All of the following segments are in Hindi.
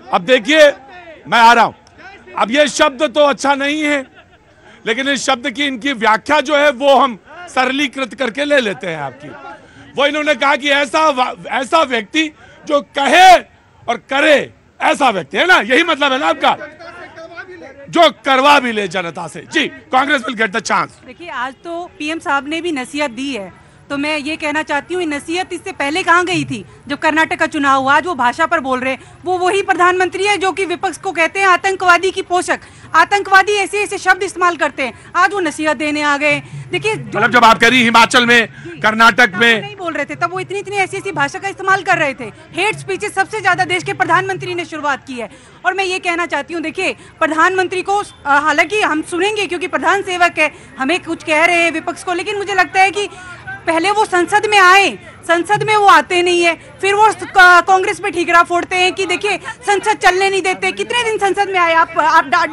अब देखिए, मैं आ रहा हूं। अब ये शब्द तो अच्छा नहीं है, लेकिन इस शब्द की इनकी व्याख्या जो है वो हम सरलीकृत करके ले लेते हैं आपकी। वो इन्होंने कहा कि ऐसा व्यक्ति जो कहे और करे, ऐसा व्यक्ति है ना, यही मतलब है ना आपका, जो करवा भी ले जनता से। जी, Congress will get the chance. देखिए, आज तो पीएम साहब ने भी नसीहत दी है, तो मैं ये कहना चाहती हूँ, नसीहत इससे पहले कहाँ गई थी जब कर्नाटक का चुनाव हुआ। आज वो भाषा पर बोल रहे हैं, वो वही प्रधानमंत्री है जो कि विपक्ष को कहते हैं आतंकवादी की पोषक, आतंकवादी ऐसे ऐसे शब्द इस्तेमाल करते हैं। आज वो नसीहत देने आ गए। देखिए, मतलब जब आप कह रही हिमाचल में, कर्नाटक में नहीं बोल रहे थे, तब वो इतनी ऐसी ऐसी भाषा का इस्तेमाल कर रहे थे। हेट स्पीचेस सबसे ज्यादा देश के प्रधानमंत्री ने शुरुआत की है। और मैं ये कहना चाहती हूँ, देखिए, प्रधानमंत्री को हालांकि हम सुनेंगे क्योंकि प्रधान सेवक है, हमें कुछ कह रहे हैं विपक्ष को, लेकिन मुझे लगता है कि पहले वो संसद में आए, संसद में वो आते नहीं है, फिर वो कांग्रेस पे ठीकरा फोड़ते हैं कि देखिए संसद चलने नहीं देते। कितने दिन संसद में आए आप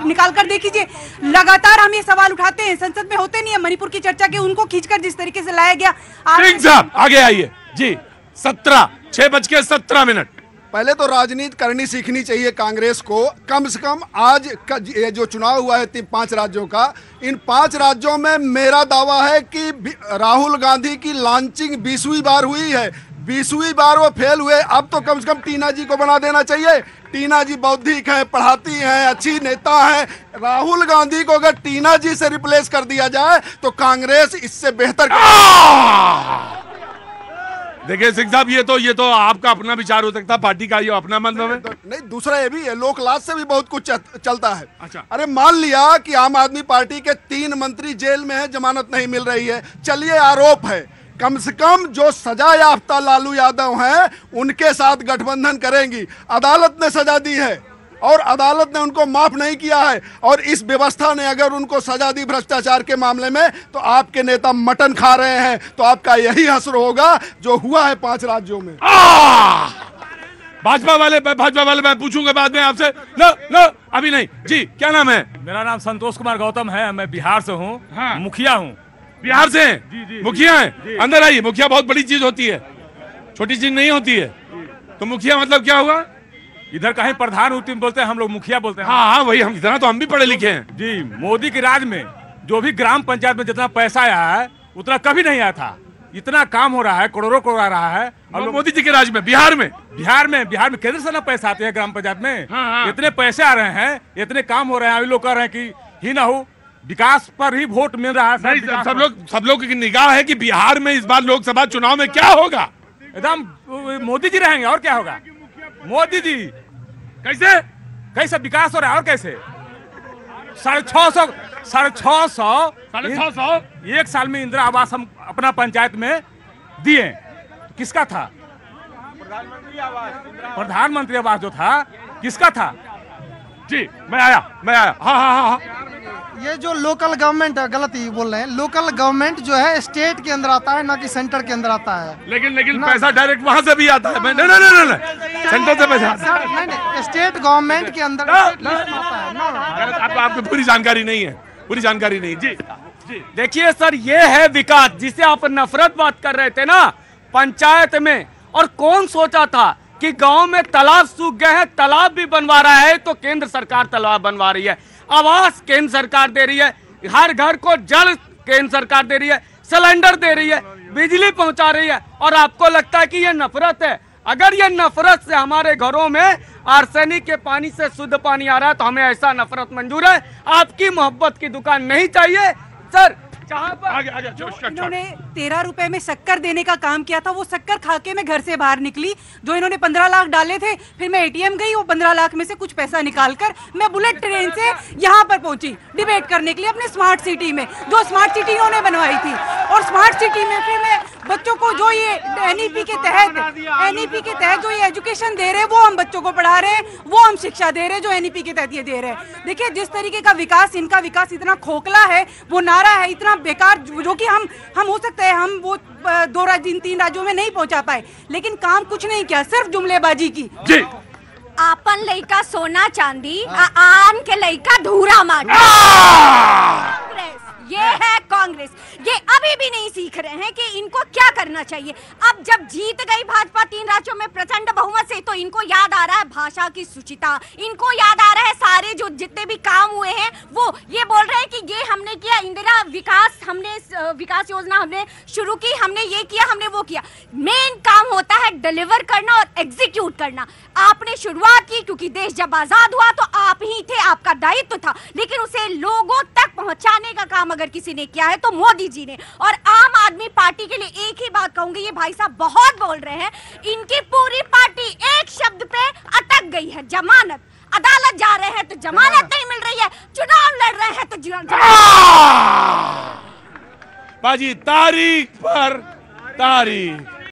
निकाल कर देखिए, लगातार हम ये सवाल उठाते हैं, संसद में होते नहीं है। मणिपुर की चर्चा के उनको खींचकर जिस तरीके से लाया गया। सिंह साहब आगे आइए जी। 6:17 पहले तो राजनीति करनी सीखनी चाहिए कांग्रेस को। कम से कम आज का ये जो चुनाव हुआ है 5 राज्यों का, इन 5 राज्यों में मेरा दावा है कि राहुल गांधी की लॉन्चिंग 20वीं बार हुई है। 20वीं बार वो फेल हुए। अब तो कम से कम टीना जी को बना देना चाहिए। टीना जी बौद्धिक है, पढ़ाती हैं, अच्छी नेता है। राहुल गांधी को अगर टीना जी से रिप्लेस कर दिया जाए तो कांग्रेस इससे बेहतर। देखिए सिंह साहब, ये तो आपका अपना विचार हो सकता है, पार्टी का ये अपना मतलब है। नहीं, दूसरा ये भी है, लोकलाज से भी बहुत कुछ चलता है। अच्छा, अरे मान लिया कि आम आदमी पार्टी के 3 मंत्री जेल में हैं, जमानत नहीं मिल रही है, चलिए आरोप है, कम से कम जो सजा याफ्ता लालू यादव हैं उनके साथ गठबंधन करेंगी। अदालत ने सजा दी है और अदालत ने उनको माफ नहीं किया है, और इस व्यवस्था ने अगर उनको सजा दी भ्रष्टाचार के मामले में, तो आपके नेता मटन खा रहे हैं। तो आपका यही हश्र होगा जो हुआ है 5 राज्यों में। भाजपा वाले मैं पूछूंगा बाद में आपसे। लो अभी नहीं जी। क्या नाम है? मेरा नाम संतोष कुमार गौतम है, मैं बिहार से हूँ। हाँ। मुखिया हूँ। बिहार से हैं? जी, मुखिया हैं? अंदर आइए। मुखिया बहुत बड़ी चीज होती है, छोटी चीज नहीं होती है। तो मुखिया मतलब क्या हुआ? इधर कहीं प्रधान होती बोलते हैं, हम लोग मुखिया बोलते हैं। हाँ, वही, हम इतना तो हम भी पढ़े लिखे हैं जी। मोदी के राज में जो भी ग्राम पंचायत में जितना पैसा आया है उतना कभी नहीं आया था। इतना काम हो रहा है, करोड़ों करोड़ आ रहा है। और मोदी जी के राज में बिहार में केंद्र से ना पैसा आते हैं ग्राम पंचायत में। हाँ। इतने पैसे आ रहे हैं, इतने काम हो रहे हैं। अभी लोग कह रहे हैं कि ही ना हो, विकास पर ही वोट मिल रहा है। सब लोग की निगाह है कि बिहार में इस बार लोकसभा चुनाव में क्या होगा। एकदम मोदी जी रहेंगे, और क्या होगा। मोदी जी कैसे विकास हो रहा है, और कैसे 650 एक साल में इंदिरा आवास हम अपना पंचायत में दिए। किसका था? प्रधानमंत्री आवास जो था किसका था? जी, मैं आया। हाँ। ये जो लोकल गवर्नमेंट है, गलत ही बोल रहे हैं। लोकल गवर्नमेंट जो है स्टेट के अंदर आता है, ना कि सेंटर के अंदर आता है। लेकिन पैसा डायरेक्ट वहां से भी आता है। नहीं, सेंटर से पैसा नहीं, स्टेट गवर्नमेंट के अंदर आता है। आपको पूरी जानकारी नहीं है। जी देखिए सर, ये है विकास जिसे आप नफरत बात कर रहे थे ना पंचायत में। और कौन सोचा था कि गांव में तालाब सूख गए हैं, तालाब भी बनवा रहा है, तो केंद्र सरकार तालाब बनवा रही है। आवास केंद्र सरकार दे रही है, हर घर को जल केंद्र सरकार दे रही है, सिलेंडर दे रही है, बिजली पहुंचा रही है। और आपको लगता है कि ये नफरत है? अगर ये नफरत से हमारे घरों में आर्सेनिक के पानी से शुद्ध पानी आ रहा है तो हमें ऐसा नफरत मंजूर है। आपकी मोहब्बत की दुकान नहीं चाहिए सर। इन्होंने 13 रुपए में शक्कर देने का काम किया था, वो शक्कर खाके में घर से बाहर निकली। जो इन्होंने 15 लाख डाले थे, फिर मैं एटीएम गई, वो 15 लाख में से कुछ पैसा निकालकर मैं बुलेट ट्रेन से यहाँ पर पहुंची डिबेट करने के लिए अपने स्मार्ट सिटी में, जो स्मार्ट सिटी इन्होंने बनवाई थी। और स्मार्ट सिटी में फिर मैं बच्चों को जो ये एनईपी के तहत जो ये एजुकेशन दे रहे हैं, वो हम बच्चों को पढ़ा रहे हैं, वो हम शिक्षा दे रहे हैं, जो एनईपी के तहत ये दे रहे हैं। देखिए जिस तरीके का विकास, इनका विकास इतना खोखला है, वो नारा है इतना बेकार, जो कि हम हो सकता है हम वो 2-3 राज्यों में नहीं पहुंचा पाए, लेकिन काम कुछ नहीं किया, सिर्फ जुमलेबाजी की। जी। आपन लइका सोना चांदी, आम के लइका धूरा माटी। ये है कांग्रेस। ये अभी भी नहीं सीख रहे हैं कि इनको क्या करना चाहिए। अब जब जीत गई भाजपा 3 राज्यों में प्रचंड बहुमत से, तो इनको याद आ रहा है भाषा की शुचिता, इनको याद आ रहा है सारे जो जितने भी काम हुए हैं वो ये बोल रहे हैं कि ये हमने किया, इंदिरा विकास योजना हमने शुरू की, हमने ये किया, हमने वो किया। मेन काम होता है डिलीवर करना और एग्जीक्यूट करना। आपने शुरुआत की क्योंकि देश जब आजाद हुआ तो आप ही थे, आपका दायित्व था, लेकिन उसे लोगों तक पहुंचाने का काम अगर किसी ने किया है तो मोदी जी ने। और आम आदमी पार्टी के लिए एक ही बात कहूंगी, ये भाई साहब बहुत बोल रहे हैं, इनकी पूरी पार्टी एक शब्द पे अटक गई है, जमानत। अदालत जा रहे हैं तो जमानत नहीं मिल रही है, चुनाव लड़ रहे हैं तो बाजी तारीख पर तारीख।